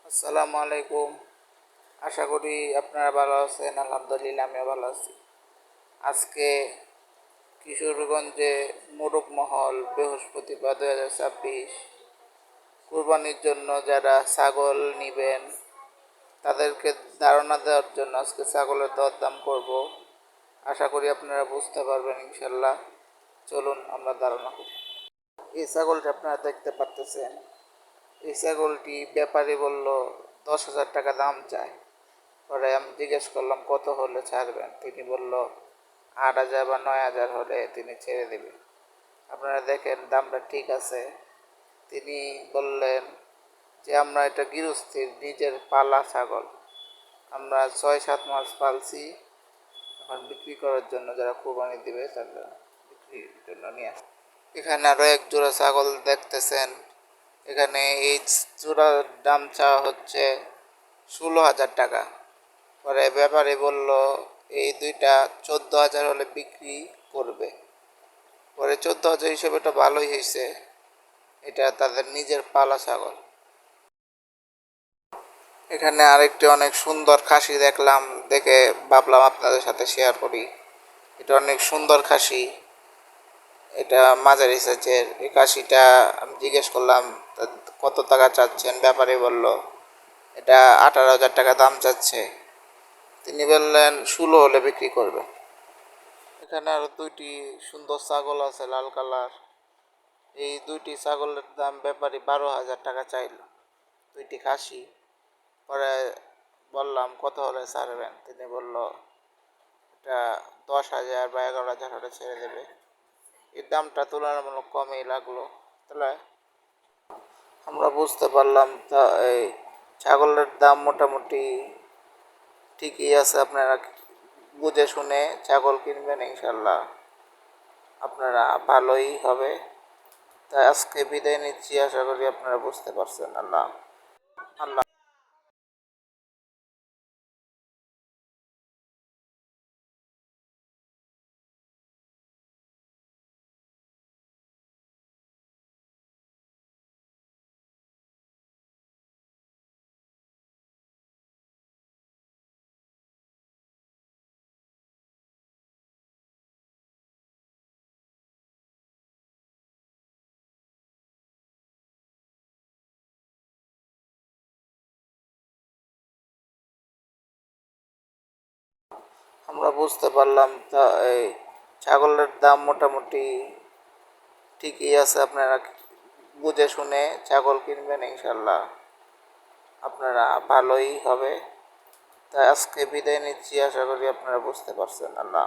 আসসালামু আলাইকুম। আশা করি আপনারা ভালো আছেন। আলহামদুলিল্লাহ আমিও ভালো আছি। আজকে কিশোরগঞ্জে মোরগমহল বৃহস্পতিবার 2026 কুরবানির জন্য যারা ছাগল নেবেন তাদেরকে ধারণা দেওয়ার জন্য আজকে ছাগলের দরদাম করব। আশা করি আপনারা বুঝতে পারবেন ইনশাল্লাহ। চলুন আমরা ধারণা করি। এই ছাগলটা আপনারা দেখতে পারতেছেন, এই ছাগলটি ব্যাপারী বলল 10,000 টাকা দাম চায়। পরে আমি জিজ্ঞেস করলাম কত হলে ছাড়বেন। তিনি বলল 8,000 বা 9,000 হলে তিনি ছেড়ে দেবেন। আপনারা দেখেন দামটা ঠিক আছে। তিনি বললেন যে আমরা এটা গৃহস্থীর নিজের পালা ছাগল, আমরা 6-7 মাস পালছি, এখন বিক্রি করার জন্য যারা কোরবানি দিবে তারা বিক্রির জন্য নিয়ে আসে। এখানে আরও এক জোড়া ছাগল দেখতেছেন। এখানে এই জোড়ার দাম চাওয়া হচ্ছে 16,000 টাকা। পরে ব্যাপারী বলল এই দুইটা 14,000 হলে বিক্রি করবে। পরে 14,000 হিসেবে এটা ভালোই হয়েছে, এটা তাদের নিজের পালা ছাগল। এখানে আরেকটি অনেক সুন্দর খাসি দেখলাম, দেখে ভাবলাম আপনাদের সাথে শেয়ার করি। এটা অনেক সুন্দর খাসি, এটা মাঝারি সাইজের। এই খাসিটা আমি জিজ্ঞেস করলাম কত টাকা চাচ্ছেন। ব্যাপারী বলল এটা 18,000 টাকা দাম চাচ্ছে। তিনি বললেন 16 হলে বিক্রি করবে। এখানে আরো দুইটি সুন্দর ছাগল আছে লাল কালার। এই দুইটি ছাগলের দাম ব্যাপারী 12,000 টাকা চাইল, দুইটি খাসি। পরে বললাম কত হলে ছাড়বেন। তিনি বলল এটা 10,000 বা 11,000 হলে ছেড়ে দেবে। এই দামটা তুলনামূলক কমই লাগলো। তাহলে আমরা বুঝতে পারলাম তা এই ছাগলের দাম মোটামুটি ঠিকই আছে। আপনারা বুঝে শুনে ছাগল কিনবেন, ইনশাল্লাহ আপনারা ভালোই হবে। তাই আজকে বিদায় নিচ্ছি। আশা করি আপনারা বুঝতে পারছেন। আল্লাহ আল্লাহ। আমরা বুঝতে পারলাম তা এই ছাগলের দাম মোটামুটি ঠিকই আছে। আপনারা বুঝে শুনে ছাগল কিনবেন, ইনশাল্লাহ আপনারা ভালোই হবে। তাই আজকে বিদায় নিচ্ছি। আশা করি আপনারা বুঝতে পারছেন। আল্লাহ।